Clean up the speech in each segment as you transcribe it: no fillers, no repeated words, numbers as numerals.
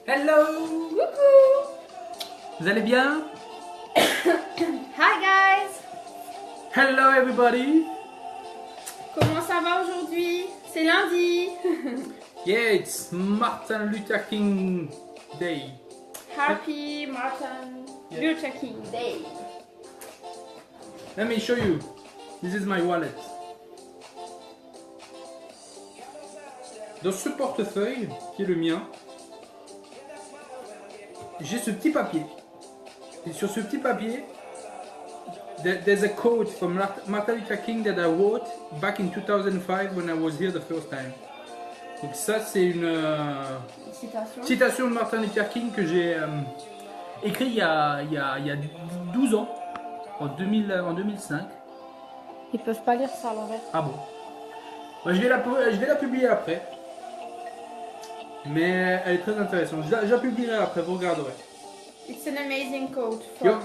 Hello. Coucou. Vous allez bien? Hi guys. Hello everybody. Comment ça va aujourd'hui? C'est lundi. Yeah, it's Martin Luther King Day. Happy Martin Yeah. Luther King Day. Let me show you. This is my wallet. Dans ce portefeuille, qui est le mien, j'ai ce petit papier. Et sur ce petit papier, there's a quote from Martin Luther King that I wrote back in 2005 when I was here the first time. Donc ça, c'est une citation de Martin Luther King que j'ai écrit il y a 12 ans, en 2005. Ils peuvent pas lire ça à l'envers. Ah bon? Bah, je vais la publier après. Mais elle est très intéressante. Je la publierai après, vous regarderez. It's an amazing quote from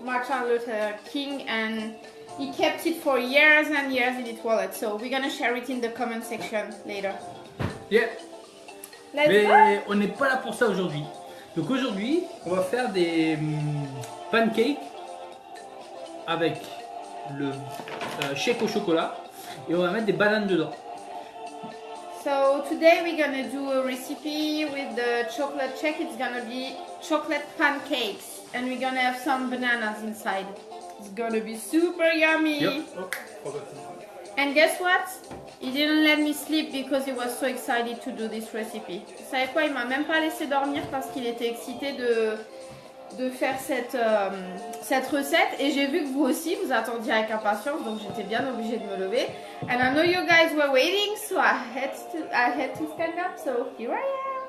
Martin Luther King and he kept it for years and years in his wallet. So we're gonna share it in the comment section later. Yeah. Let's Mais go. on n'est pas là pour ça aujourd'hui. Donc aujourd'hui, on va faire des pancakes avec le shake au chocolat et on va mettre des bananes dedans. So today we're gonna do a recipe with the chocolate shake. It's gonna be chocolate pancakes and we're gonna have some bananas inside. It's gonna be super yummy. Yep. Oh, forgot. And guess what? He didn't let me sleep because he was so excited to do this recipe. Vous savez quoi? Il m'a même pas laissé dormir parce qu'il était excité de faire cette recette. Et j'ai vu que vous aussi, vous attendiez avec impatience. Donc j'étais bien obligée de me lever. And I know you guys were waiting, so I had to stand up. So here I am.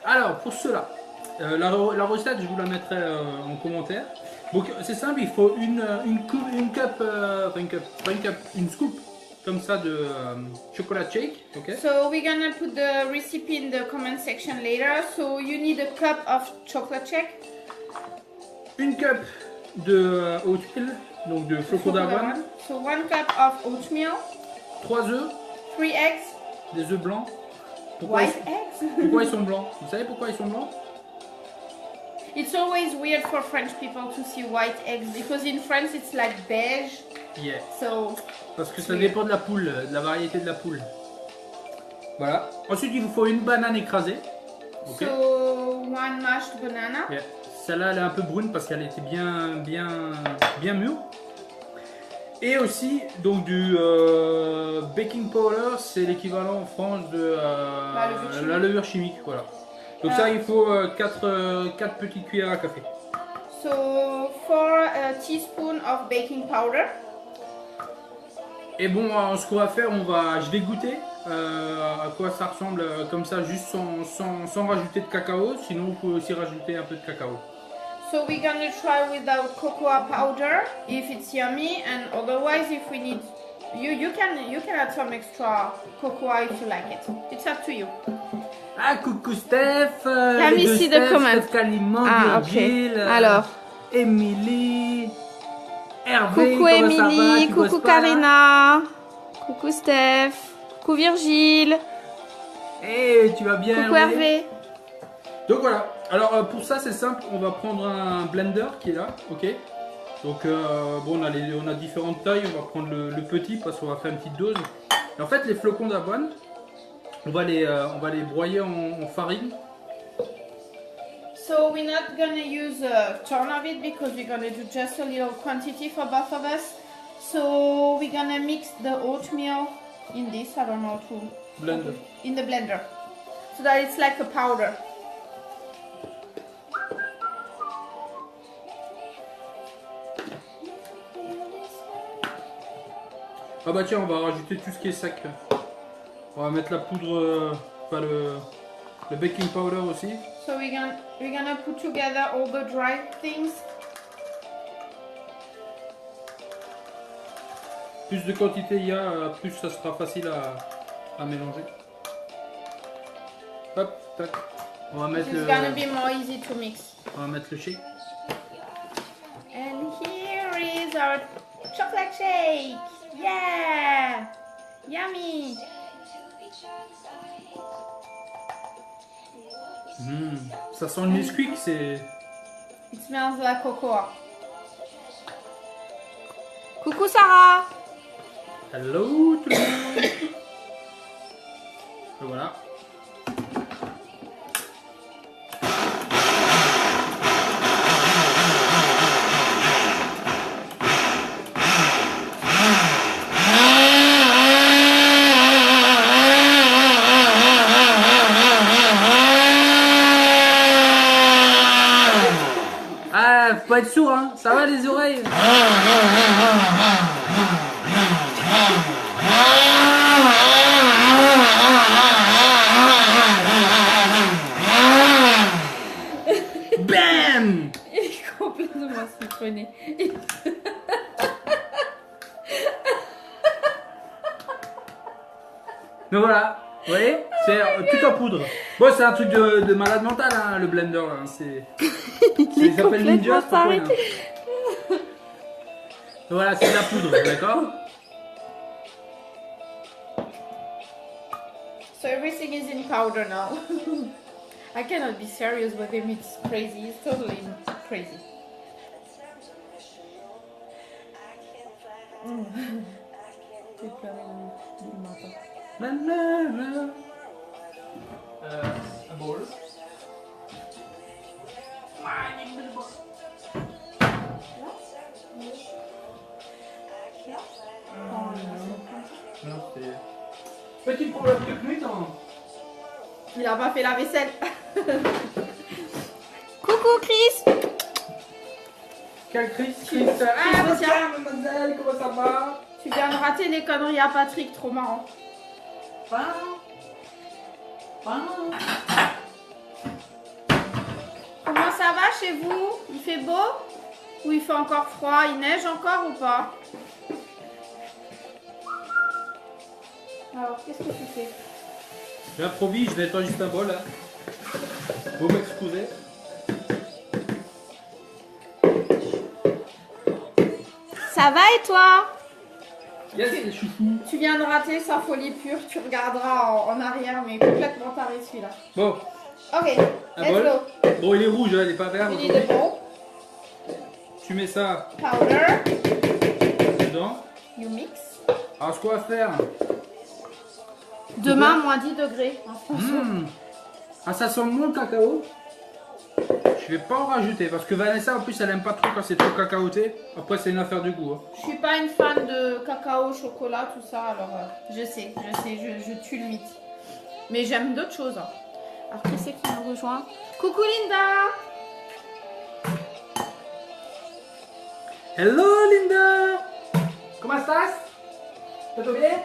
Alors pour cela, la recette, je vous la mettrai en commentaire. Donc c'est simple, il faut une scoop comme ça de chocolat shake. Okay. So we're gonna put the recipe in the comment section later. So you need a cup of chocolate shake. Une cup de oatmeal, donc de flocons d'avoine. So 1 cup of oatmeal. 3 œufs, 3 eggs. des œufs blancs. White eggs. Pourquoi ils sont blancs? Vous savez pourquoi ils sont blancs? It's always weird for French people to see white eggs because in France it's like beige. Yeah. So Parce que ça dépend de la poule, de la variété de la poule. Voilà. Ensuite, il vous faut une banane écrasée. Okay. So 1 mashed banana. Yeah. Celle-là, elle est un peu brune parce qu'elle était bien mûre. Et aussi, donc du baking powder, c'est l'équivalent en France de la levure chimique. Voilà. Donc ça, il faut 4 petites cuillères à café. So 4 teaspoons of baking powder. Et bon, ce qu'on va faire, je vais goûter à quoi ça ressemble comme ça, juste sans rajouter de cacao. Sinon, vous pouvez aussi rajouter un peu de cacao. So we're gonna try without cocoa powder if it's yummy, and otherwise if we need, you can add some extra cocoa if you like it. It's up to you. Ah, coucou Steph, Let me see the comments. Steph Caliment, Ah, Virgile, ok. Alors. Émilie, Hervé, Coucou comment ça va? Émilie, Tu coucou bosses pas, là? Karina, coucou Steph, coucou Virgile, Eh, tu vas bien? coucou Hervé. Donc voilà, alors pour ça c'est simple, on va prendre un blender qui est là, ok. Donc bon, on a différentes tailles, on va prendre le petit parce qu'on va faire une petite dose. Et en fait les flocons d'avoine, on va les broyer en farine. So we're not gonna use a ton of it because we're gonna do just a little quantity for both of us. So we're gonna mix the oatmeal in this, I don't know to Blender. in the blender, so that it's like a powder. Ah bah tiens, on va rajouter tout ce qui est sec. On va mettre la poudre, enfin le baking powder aussi. So we're gonna put together all the dry things. Plus de quantité il y a, plus ça sera facile à mélanger. Hop, tac. On va mettre It's gonna be more easy to mix. On va mettre le shake. And here is our chocolate shake. Yeah! Yummy! Ça sent le Nesquik, c'est... It smells like cocoa. Coucou Sarah. Hello tout le monde. Et voilà. Ah, faut pas être sourd, hein. Ça va les oreilles? Bam! Il est complètement siphonné. Donc voilà, vous voyez, c'est tout en poudre. Bon, c'est un truc de malade mental, hein, le blender là. C'est. Il s'appelle Ninja, c'est pas pour rien. Donc voilà, c'est de la poudre, d'accord? So everything is in powder now. I cannot be serious with him. It's crazy. It's totally crazy. J'ai pleuré le matin. Un bol. Petit problème technique, hein. Il a pas fait la vaisselle. Coucou Chris. Quel Chris? Ah, mademoiselle, comment ça va? Tu viens de rater les conneries à Patrick, trop marrant. Comment ça va chez vous? Il fait beau? Ou il fait encore froid? Il neige encore ou pas? Alors, qu'est-ce que tu fais? J'improvise, je nettoie juste un bol là. Vous m'excusez. Ça va et toi? Yes, les chouchous. Tu viens de rater sa folie pure, tu regarderas en arrière, mais complètement taré celui-là. Bon, Ok, un let's bol. go. Bon, il est rouge, hein, il est pas vert. We need a bowl, Tu mets ça powder, dedans. you mix. Alors, ce qu'on va faire. Demain, moins 10 degrés en France. Ah, ça sent moins le cacao. Je vais pas en rajouter parce que Vanessa, en plus, elle aime pas trop quand c'est trop cacaoté. Après, c'est une affaire de goût. Hein. Je suis pas une fan de cacao, chocolat, tout ça, alors je sais, je tue le mythe. Mais j'aime d'autres choses. Hein. Alors, qui c'est qui nous rejoint? Coucou Linda! Hello, Linda! Comment estás? Todo bien?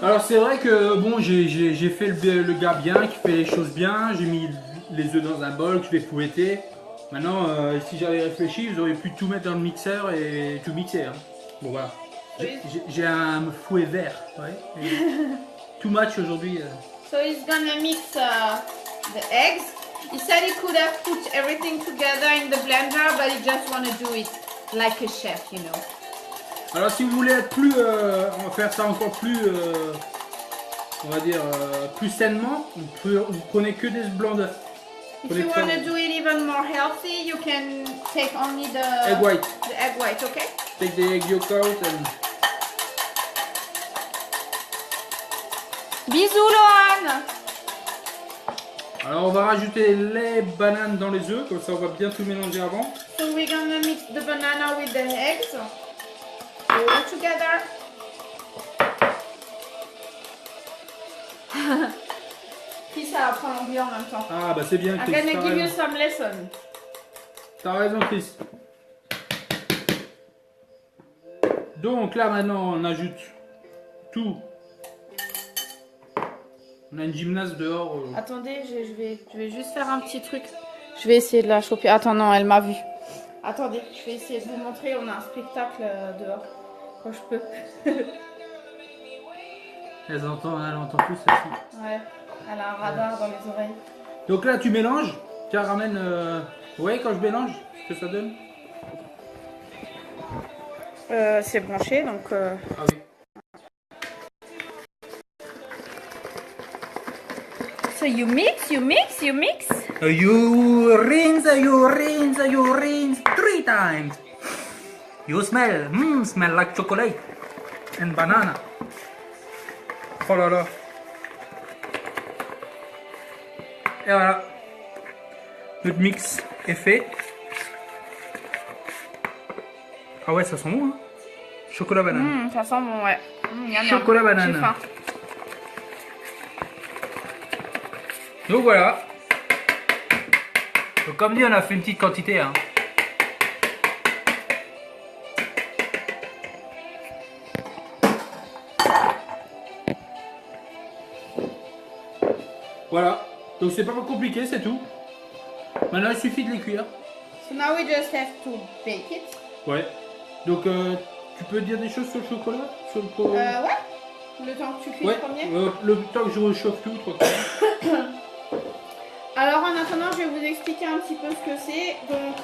Alors c'est vrai que bon j'ai fait le gars bien, qui fait les choses bien, j'ai mis les œufs dans un bol que je vais fouetter. Maintenant si j'avais réfléchi, vous auriez pu tout mettre dans le mixeur et tout mixer. Hein. Bon voilà. J'ai un fouet vert, ouais. Too much aujourd'hui. So he's gonna mix the eggs. He said he could have put everything together in the blender, but he just want to do it like a chef, you know. Alors si vous voulez être plus, on va faire ça encore plus, on va dire plus sainement, vous prenez que des blancs d'œufs. If you want to do it even more healthy, you can take only the Egg white. The egg white, okay? Take the egg yolk out and... Bisous Lohan. Alors on va rajouter les bananes dans les œufs, comme ça on va bien tout mélanger avant. So we're gonna mix the banana with the eggs all together. Puis ça apprend l'anglais en même temps. Ah bah c'est bien I'm Chris, gonna t'as give you raison. some lesson. T'as raison Chris. Donc là maintenant on ajoute tout. On a une gymnaste dehors. Attendez, je vais juste faire un petit truc. Je vais essayer de la choper. Attends, non, elle m'a vu. Attendez, je vais essayer de vous montrer. On a un spectacle dehors. Quand je peux. Elle entend tout celle-ci. Ouais, elle a un radar dans les oreilles. Donc là tu mélanges. Tiens ramène... Vous voyez quand je mélange ce que ça donne? C'est branché, donc... Ah oui. So you mix, you mix, you mix. You rinse 3 times. You smell like chocolate and banana. Oh là là. Et voilà. Notre mix est fait. Ah ouais, ça sent bon, hein. Chocolat banane. Ça sent bon, ouais. Chocolat banane. J'ai faim. Donc voilà. Donc comme dit, on a fait une petite quantité, hein. Voilà. Donc c'est pas compliqué, c'est tout. Maintenant, il suffit de les cuire. So now we just have to bake it. Ouais. Donc tu peux dire des choses sur le chocolat, sur le Ouais. Le temps que tu cuis ouais. le premier. Le temps que je réchauffe tout, 3 quarts. Alors en attendant, je vais vous expliquer un petit peu ce que c'est. Donc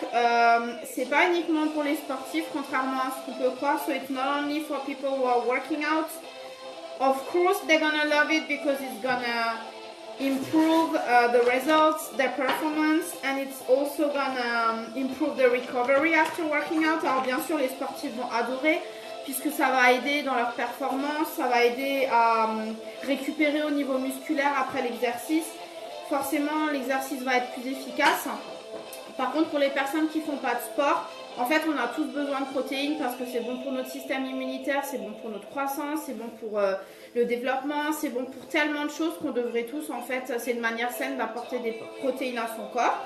c'est pas uniquement pour les sportifs, contrairement à ce qu'on peut croire. So it's not only for people who are working out. Of course, they're gonna love it because it's gonna improve the results, their performance, and it's also gonna improve the recovery after working out. Alors bien sûr, les sportifs vont adorer puisque ça va aider dans leur performance, ça va aider à récupérer au niveau musculaire après l'exercice. Forcément, l'exercice va être plus efficace. Par contre, pour les personnes qui font pas de sport, en fait, on a tous besoin de protéines parce que c'est bon pour notre système immunitaire, c'est bon pour notre croissance, c'est bon pour le développement, c'est bon pour tellement de choses qu'on devrait tous, en fait, c'est une manière saine d'apporter des protéines à son corps.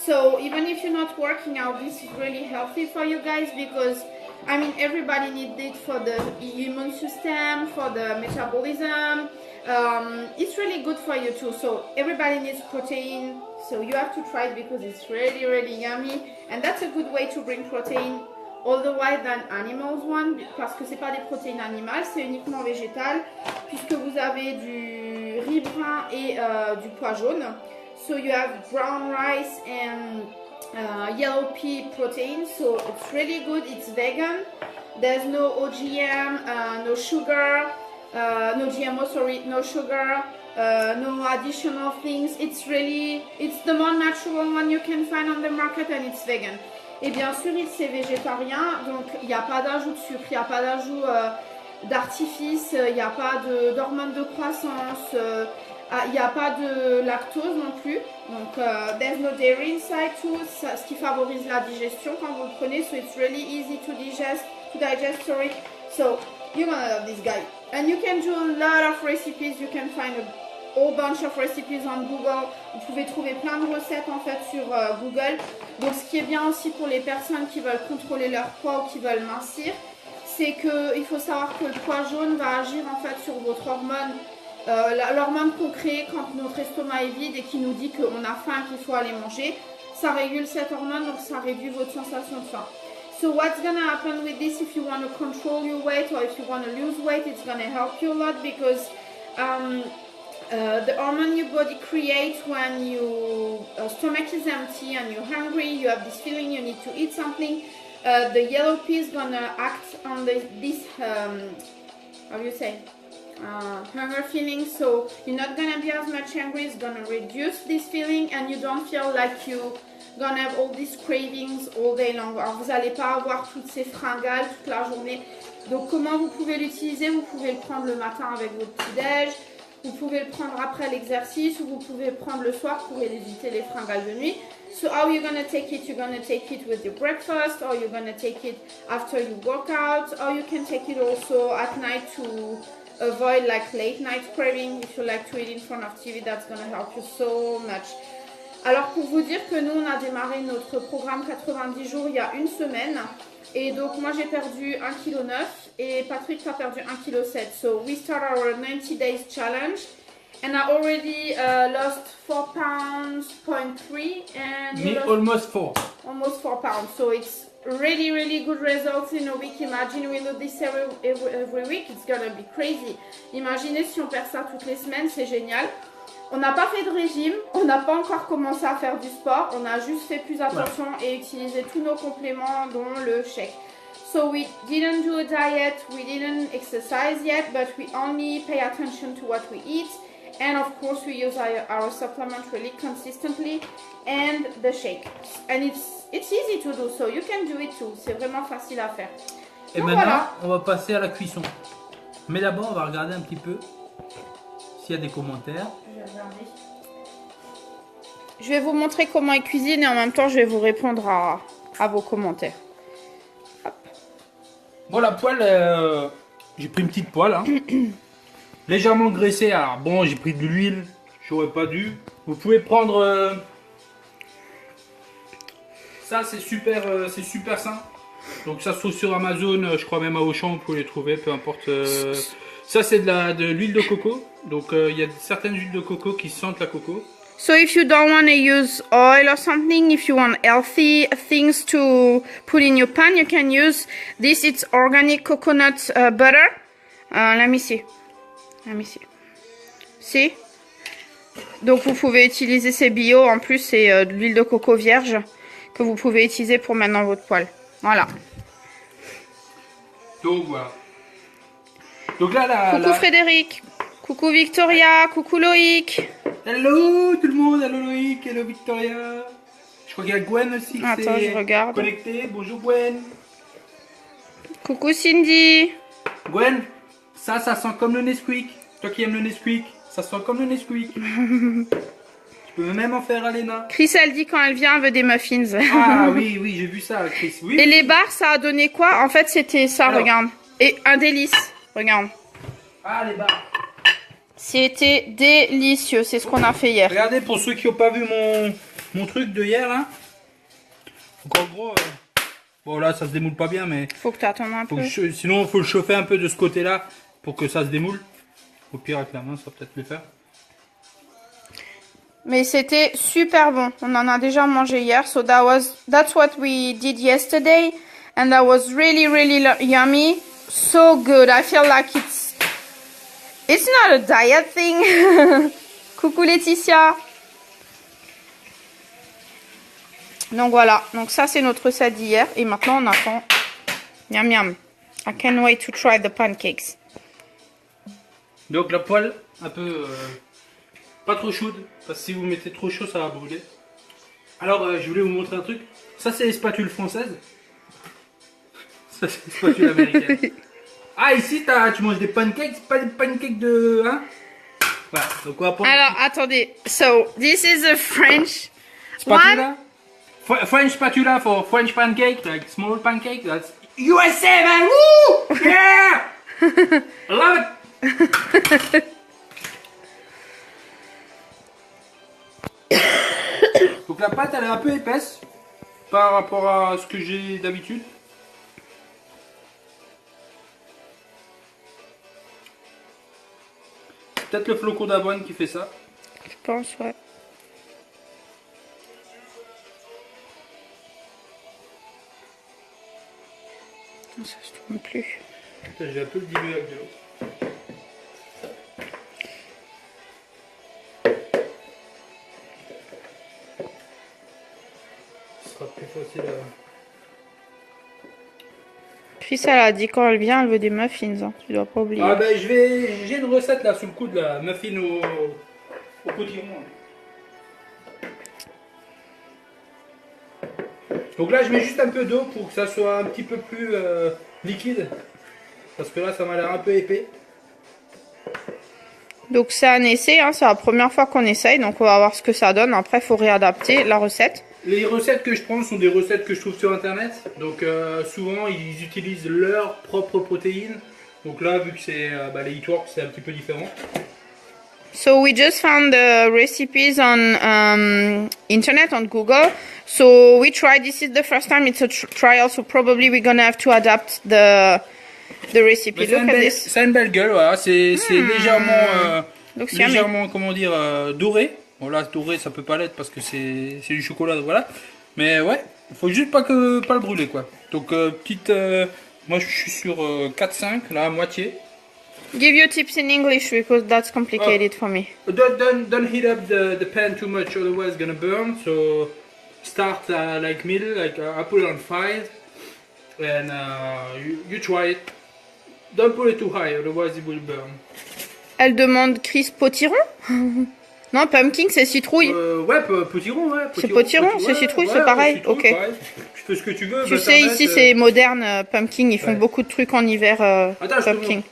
So, even if you're not working out, this is really healthy for you guys because, I mean, everybody needs it for the immune system, for the metabolism. It's really good for you too. So, everybody needs protein. So you have to try it because it's really, really yummy. And that's a good way to bring protein otherwise than animals one. Parce que c'est pas des protéines animales, c'est uniquement végétal. Puisque vous avez du riz brun et du pois jaune. So you have brown rice and yellow pea protein. So it's really good. It's vegan. There's no OGM, no sugar. No GMO, sorry, no sugar, no additional things. It's the more natural one you can find on the market and it's vegan. Et bien sûr, c'est végétarien, donc il n'y a pas d'ajout de sucre, il n'y a pas d'ajout d'artifice, il n'y a pas d'hormones de croissance, il n'y a pas de lactose non plus. Donc, there's no dairy inside too, ce qui favorise la digestion quand vous le prenez. So it's really easy to digest, sorry. So, you're gonna love this guy. And you can do a lot of recipes. You can find a whole bunch of recipes on Google. Vous pouvez trouver plein de recettes en fait sur Google. Donc ce qui est bien aussi pour les personnes qui veulent contrôler leur poids ou qui veulent mincir, c'est qu'il faut savoir que le pois jaune va agir en fait sur votre hormone. L'hormone qu'on crée quand notre estomac est vide et qui nous dit qu'on a faim et qu'il faut aller manger. Ça régule cette hormone, donc ça réduit votre sensation de faim. So what's gonna happen with this if you want to control your weight or if you want to lose weight, it's gonna help you a lot because the hormone your body creates when your stomach is empty and you're hungry, you have this feeling you need to eat something. The yellow pea is gonna act on this how do you say? Hunger feeling, so you're not gonna be as much hungry. It's gonna reduce this feeling and you don't feel like you gonna have all these cravings all day long. Alors vous n'allez pas avoir toutes ces fringales toute la journée. Donc comment vous pouvez l'utiliser? Vous pouvez le prendre le matin avec votre petit-déj, vous pouvez le prendre après l'exercice ou vous pouvez le prendre le soir pour éviter les fringales de nuit. So how you're gonna take it? You're gonna take it with your breakfast, or you're gonna take it after you work out, or you can take it also at night to avoid like late night craving. If you like to eat in front of TV, that's gonna help you so much. Alors pour vous dire que nous on a démarré notre programme 90 jours il y a une semaine et donc moi j'ai perdu 1,9 kg et Patrick a perdu 1,7 kg. So we start our 90 days challenge and I already lost 4 pounds, 0.3 and Me almost 4. Almost 4 pounds. So it's really good results in a week. Imagine we do this every week, it's gonna be crazy. Imaginez si on perd ça toutes les semaines, c'est génial. On n'a pas fait de régime, on n'a pas encore commencé à faire du sport, on a juste fait plus attention et utilisé tous nos compléments dont le shake. So we didn't do a diet, we didn't exercise yet, but we only pay attention to what we eat. And of course we use our supplement really consistently and the shake. And it's easy to do, so you can do it too. C'est vraiment facile à faire. Et donc, maintenant, voilà. on va passer à la cuisson. Mais d'abord, on va regarder un petit peu s'il y a des commentaires. Je vais regarder. Je vais vous montrer comment ils cuisinent et en même temps je vais vous répondre à vos commentaires. Hop. Bon, la poêle, j'ai pris une petite poêle, hein. Légèrement graissée. Alors bon, j'ai pris de l'huile, j'aurais pas dû. Vous pouvez prendre ça, c'est super sain. Donc ça se trouve sur Amazon, je crois même à Auchan, vous pouvez les trouver, peu importe. Ça c'est de l'huile de coco. Donc il y a certaines huiles de coco qui sentent la coco. So if you don't want to use oil or something, if you want healthy things to put in your pan, you can use this. It's organic coconut butter. Let me see. See? Donc vous pouvez utiliser ces bio. En plus, c'est de l'huile de coco vierge que vous pouvez utiliser pour mettre dans votre poêle. Voilà. Donc voilà. Donc là, coucou Frédéric. Coucou Victoria. Coucou Loïc. Hello tout le monde, hello Loïc, hello Victoria. Je crois qu'il y a Gwen aussi qui Attends, je regarde. connectée. Bonjour Gwen. Coucou Cindy. Gwen, ça sent comme le Nesquik. Toi qui aimes le Nesquik, ça sent comme le Nesquik. Tu peux même en faire à Léna. Chris, elle dit quand elle vient, elle veut des muffins. Ah oui, j'ai vu ça Chris. Oui. Et les barres, ça a donné quoi? En fait, c'était ça, Alors. regarde. Et un délice, regarde. Ah les barres. C'était délicieux, c'est ce qu'on a fait hier. Regardez pour ceux qui n'ont pas vu mon truc de hier là. Donc en gros, bon là ça se démoule pas bien mais Faut que tu attendes un peu. sinon il faut le chauffer un peu de ce côté là pour que ça se démoule. Au pire avec la main ça va peut-être le faire. Mais c'était super bon. On en a déjà mangé hier. So that's what we did yesterday. And that was really, really yummy. So good. I feel like it's not a diet thing. Coucou Laetitia. Donc voilà. Donc ça c'est notre recette d'hier. Et maintenant on attend. Miam miam. I can't wait to try the pancakes. Donc la poêle un peu pas trop chaude parce que si vous mettez trop chaud ça va brûler. Alors je voulais vous montrer un truc. Ça c'est les spatules françaises. Ça c'est les spatules américaines. Ah ici tu manges des pancakes, pas des pancakes de hein. Voilà, donc on va prendre. Alors attendez. So this is a French Spatula. French spatula for French pancake, like small pancake. That's USA man. Woo! Yeah! I love it. Donc la pâte elle est un peu épaisse par rapport à ce que j'ai d'habitude. C'est peut-être le flocon d'avoine qui fait ça. Je pense, ouais. Non, ça se tourne plus. J'ai un peu le dilué avec de l'eau. Ce sera plus facile à... Puis ça, elle a dit quand elle vient, elle veut des muffins. Hein. Tu dois pas oublier. Ah ben j'ai une recette là sous le coude là, muffin au potiron. Donc là je mets juste un peu d'eau pour que ça soit un petit peu plus liquide. Parce que là ça m'a l'air un peu épais. Donc c'est un essai, hein. C'est la première fois qu'on essaye. Donc on va voir ce que ça donne. Après il faut réadapter la recette. Les recettes que je prends sont des recettes que je trouve sur internet. Donc souvent ils utilisent leurs propres protéines. Donc là vu que c'est les Eatworks c'est un petit peu différent. So we just found the recipes on internet, on Google. So we tried, this is the first time it's a trial, so probably we're gonna have to adapt the recipe. Look at this. Ça a une belle gueule, voilà. C'est légèrement, comment dire, doré. Bon là doré ça peut pas l'être parce que c'est du chocolat, voilà. Mais ouais, il faut juste pas le brûler quoi. Donc petite, moi je suis sur 4-5, là à moitié. Give your tips in English because that's complicated for me. Don't heat up the pan too much, otherwise it's gonna burn. So start like middle, like I put it on 5, and you try it. Don't put it too high, otherwise it will burn. Elle demande Chris potiron. Non, pumpkin, c'est citrouille. Ouais, potiron, ouais. C'est potiron, c'est citrouille, c'est pareil. Citrouille, Ok. pareil. Tu fais ce que tu veux. Tu sais, ici c'est moderne, pumpkin. Ils font beaucoup de trucs en hiver, Attends, je te pumpkin. montre.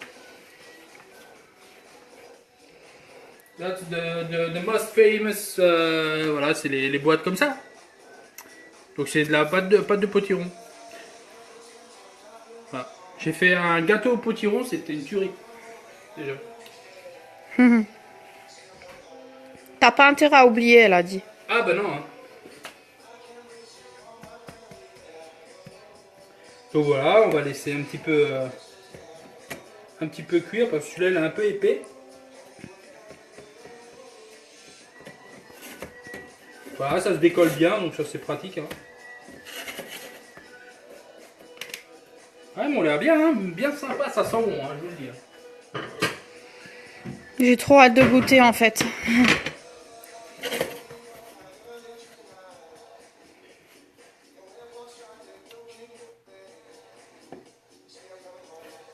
That's the most famous. Voilà, c'est les boîtes comme ça. Donc c'est de la pâte de potiron. Voilà. J'ai fait un gâteau au potiron, c'était une tuerie. Déjà. T'as pas intérêt à oublier, elle a dit. Ah bah non. Hein. Donc voilà, on va laisser un petit peu cuire parce que celui-là il est un peu épais. Voilà, ça se décolle bien, donc ça c'est pratique. Hein. Ouais, mais on l'a bien, hein, bien sympa, ça sent bon, hein, je vous le dis. J'ai trop hâte de goûter en fait.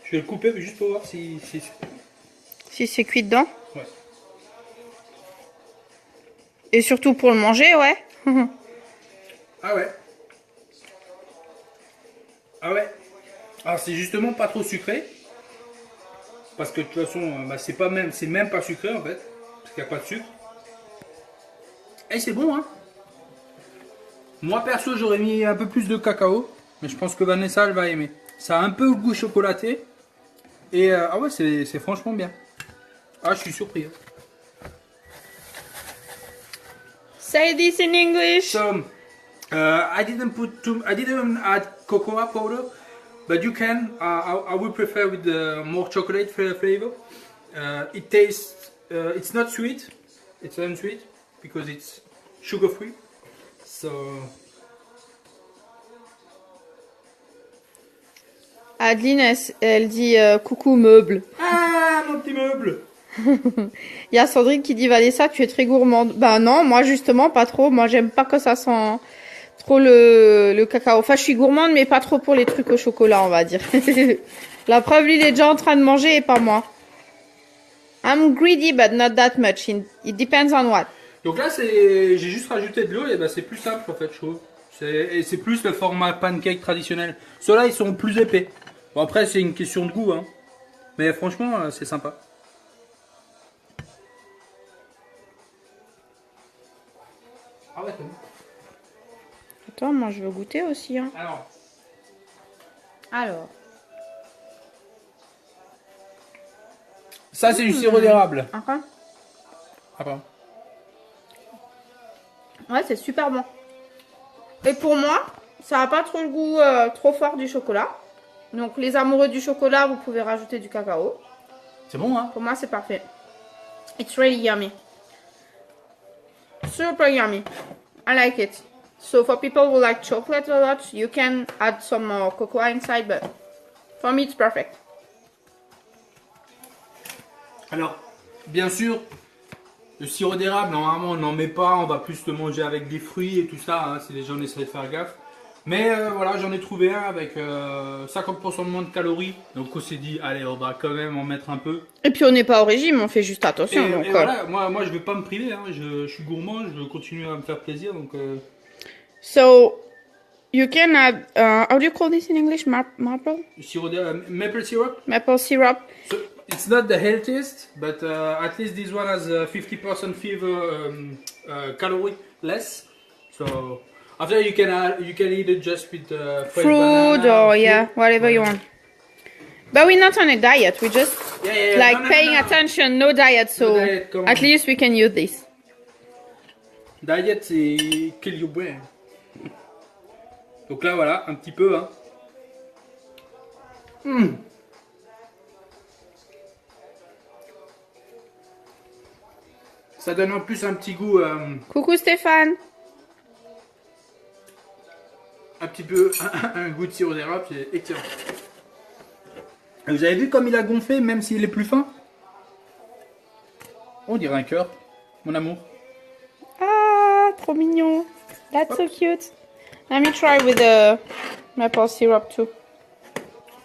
Je vais le couper juste pour voir si... Si c'est cuit dedans. Ouais. Et surtout pour le manger, ouais. Ah ouais. Ah ouais. Alors c'est justement pas trop sucré. Parce que de toute façon, bah, c'est même pas sucré en fait. Parce qu'il n'y a pas de sucre. Et c'est bon hein. Moi perso j'aurais mis un peu plus de cacao. Mais je pense que Vanessa elle va aimer. Ça a un peu le goût chocolaté. Et ah ouais c'est franchement bien. Ah je suis surpris. Hein. Say this in English. So, I didn't add cocoa powder, but you can. I would prefer with the more chocolate flavor. It tastes. It's not sweet. It's unsweet because it's sugar free. So. Adeline, elle dit coucou meuble. Ah mon petit meuble. Il y a Sandrine qui dit Vanessa, tu es très gourmande. Ben non, moi justement pas trop. Moi j'aime pas que ça sent trop le cacao. Enfin je suis gourmande mais pas trop pour les trucs au chocolat on va dire. La preuve lui il est déjà en train de manger et pas moi. I'm greedy but not that much. It depends on what. Donc là j'ai juste rajouté de l'eau et ben c'est plus simple en fait je trouve. C'est plus le format pancake traditionnel. Ceux-là ils sont plus épais. Bon après c'est une question de goût hein. Mais franchement c'est sympa. Ah ouais, c'est bon. Attends, moi je veux goûter aussi. Hein. Alors. Ça c'est du sirop d'érable. Encore. Ah pardon. Ouais, c'est super bon. Et pour moi, ça n'a pas trop le goût trop fort du chocolat. Donc les amoureux du chocolat, vous pouvez rajouter du cacao. C'est bon hein. Pour moi, c'est parfait. It's really yummy. Super yummy. I like it. So for people who like chocolate a lot, you can add some more cocoa inside, but for me it's perfect. Alors, bien sûr, le sirop d'érable, normalement on n'en met pas, on va plus le manger avec des fruits et tout ça, hein, si les gens essaient de faire gaffe. Mais voilà, j'en ai trouvé un avec 50% de moins de calories, donc on s'est dit, allez, on va quand même en mettre un peu. Et puis on n'est pas au régime, on fait juste attention. Et, donc, et voilà, moi je vais pas me priver, hein, je suis gourmand, je veux continuer à me faire plaisir, donc... So, you can add, how do you call this in English? Maple? Sirop d'érable, maple syrup. Maple syrup. So, it's not the healthiest, but at least this one has 50% fewer calorie less. So after you can eat it just with fresh Fruit banana, or fruit. yeah, whatever you want. But we're not on a diet, we're just Yeah. like No. paying attention, no diet, so No diet, come at on. least we can use this. Diet c'est kill your brain. Donc là voilà, un petit peu hein. Ça donne en plus un petit goût, Coucou Stéphane. un petit peu un goût de sirop d'érable, c'est excellent. Et vous avez vu comme il a gonflé même s'il est plus fin? On dirait un cœur, mon amour. Ah, trop mignon. That's so cute. Let me try with the maple syrup too.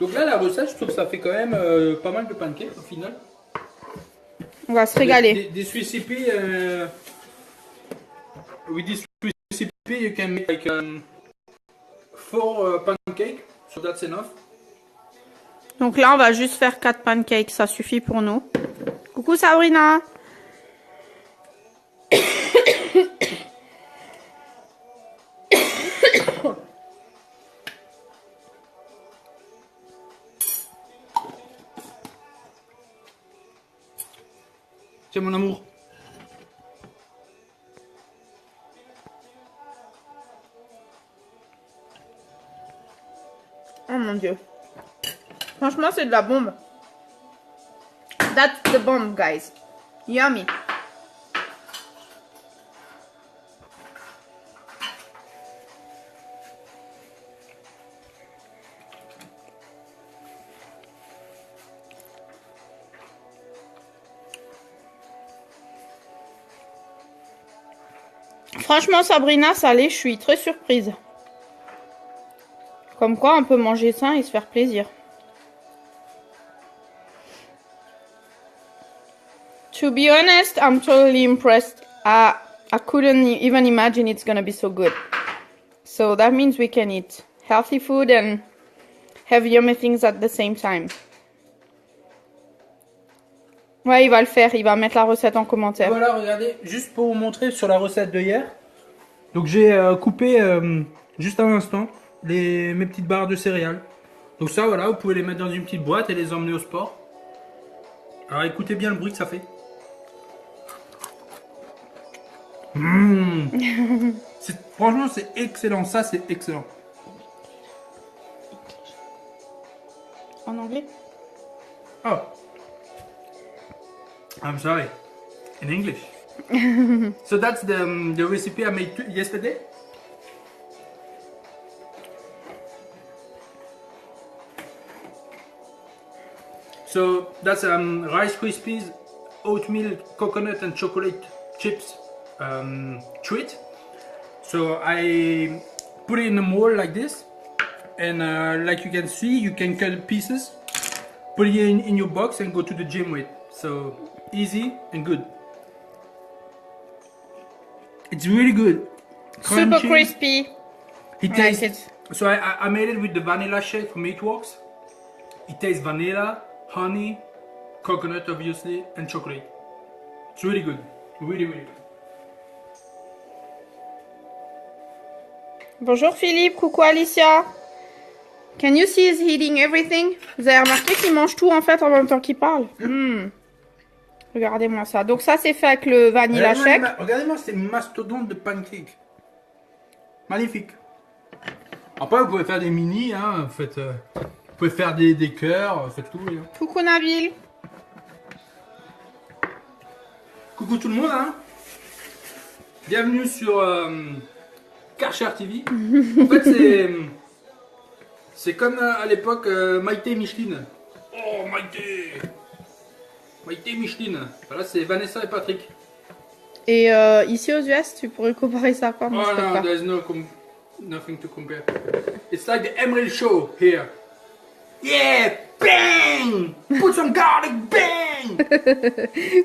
Donc là, la recette, je trouve que ça fait quand même pas mal de pancakes au final. On va se régaler. This recipe, with this recipe, you can make like 4 pancakes, so that's enough. Donc là, on va juste faire 4 pancakes, ça suffit pour nous. Coucou Sabrina. Tiens mon amour. Oh mon dieu. Franchement, c'est de la bombe. That's the bomb, guys. Yummy. Franchement, Sabrina, salé, je suis très surprise. Comme quoi, on peut manger sain et se faire plaisir. To be honest, I'm totally impressed. I couldn't even imagine it's gonna be so good. So that means we can eat healthy food and have yummy things at the same time. Ouais, il va le faire. Il va mettre la recette en commentaire. Voilà, regardez, juste pour vous montrer sur la recette de hier. Donc j'ai coupé juste à l'instant mes petites barres de céréales. Donc ça, voilà, vous pouvez les mettre dans une petite boîte et les emmener au sport. Alors écoutez bien le bruit que ça fait. Franchement, c'est excellent. Ça, c'est excellent. En anglais? Oh. I'm sorry. In English. So that's the recipe I made yesterday. So that's Rice Krispies, oatmeal, coconut and chocolate chips treat. So I put it in a mold like this, and like you can see, you can cut pieces, put it in your box and go to the gym with. So easy and good. It's really good. Super Crunchy. crispy. It I tastes. like it. So I made it with the vanilla shake from Meatworks. It tastes vanilla, honey, coconut obviously, and chocolate. It's really good. Really, really good. Bonjour Philippe, coucou Alicia. Can you see he's eating everything? Vous avez remarqué qu'il mange tout en fait en même temps qu'il parle. Regardez-moi ça. Donc ça c'est fait avec le vanilla shake. Regardez-moi ces mastodontes de pancakes. Magnifique. Après vous pouvez faire des mini, hein. Faites, vous pouvez faire des cœurs, faites tout. Hein. Coucou Nabil. Coucou tout le monde, hein. Bienvenue sur Karcher TV. En fait c'est comme à l'époque Maïté Micheline. Oh Maïté. Maïté Micheline. Voilà, c'est Vanessa et Patrick. Et ici aux US, tu pourrais comparer ça à quoi? Moi, Oh je peux no, pas. there's nothing to compare. It's like the Emerald Show here. Yeah, bang! Put some garlic, bang!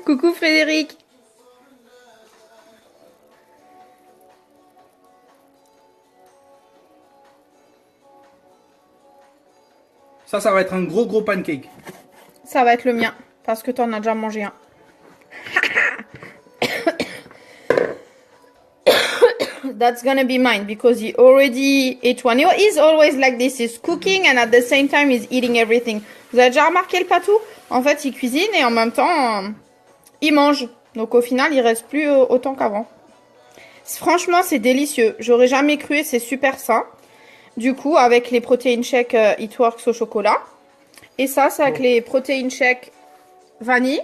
Coucou Frédéric. Ça va être un gros pancake. Ça va être le mien, parce que t'en as déjà mangé un. That's gonna be mine, because he already ate one. He's always like this, he's cooking and at the same time he's eating everything. Vous avez déjà remarqué le patou? En fait, il cuisine et en même temps, il mange. Donc au final, il reste plus autant qu'avant. Franchement, c'est délicieux. J'aurais jamais cru et c'est super sain. Du coup, avec les protéines shake Eatworks au chocolat. Et ça, c'est avec les protéines shake vanille.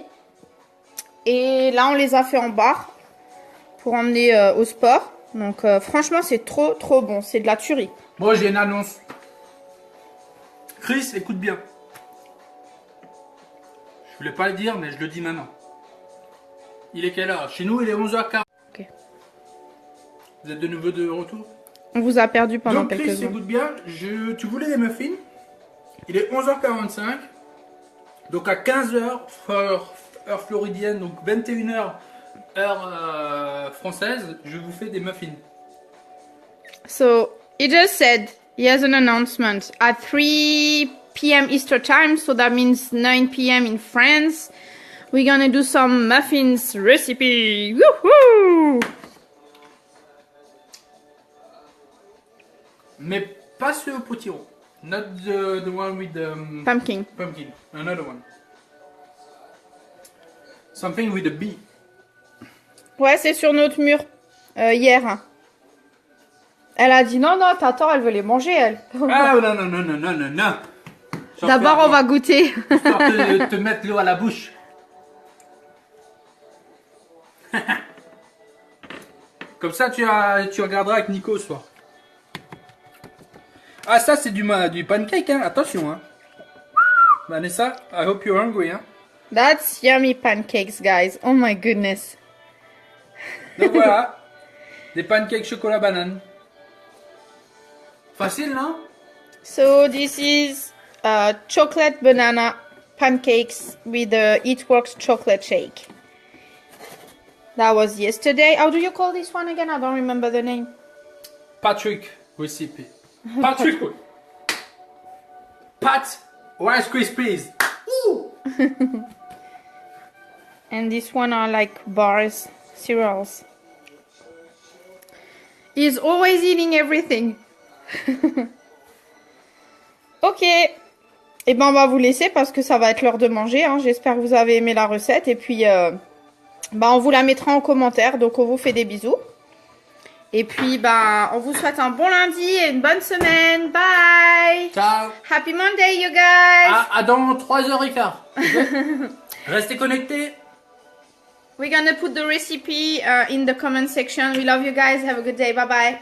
Et là, on les a fait en barre pour emmener au sport. Donc, franchement, c'est trop bon. C'est de la tuerie. Moi, j'ai une annonce. Chris, écoute bien. Je voulais pas le dire, mais je le dis maintenant. Il est quelle heure? Chez nous, il est 11h40. Ok. Vous êtes de nouveau de retour? On vous a perdu pendant Donc, quelques Chris, secondes. écoute bien. Tu voulais des muffins? Il est 11h45. Donc à 15h, heure floridienne, donc 21h, heure française, je vous fais des muffins. So he just said he has an announcement at 3 p.m. Easter time, so that means 9 p.m. in France. We're gonna do some muffins recipe. Woohoo! Mais pas ce potiron. Not the one with the Pumpkin. pumpkin. Another one. Something with a bee. Ouais, c'est sur notre mur hier. Elle a dit non, t'attends, elle veut les manger, elle. Ah non. D'abord, on va goûter. Histoire de te mettre l'eau à la bouche. Comme ça, tu regarderas avec Nico ce soir. Ah, ça, c'est du pancake, hein. Attention, hein. Vanessa, I hope you're hungry, hein. That's yummy pancakes, guys. Oh my goodness. Donc voilà. Des pancakes chocolat banane. Facile, non? So this is chocolate banana pancakes with the Eatworks chocolate shake. That was yesterday. How do you call this one again? I don't remember the name. Patrick recipe. Patrick. Pat Rice Krispies. Ooh. And this one are like bars, cereals. He's always eating everything. Ok. Et ben on va vous laisser parce que ça va être l'heure de manger. Hein. J'espère que vous avez aimé la recette. Et puis on vous la mettra en commentaire. Donc on vous fait des bisous. Et puis on vous souhaite un bon lundi et une bonne semaine. Bye. Ciao. Happy Monday, you guys. À dans 3h15. Restez connectés. We're gonna put the recipe in the comment section. We love you guys. Have a good day. Bye bye.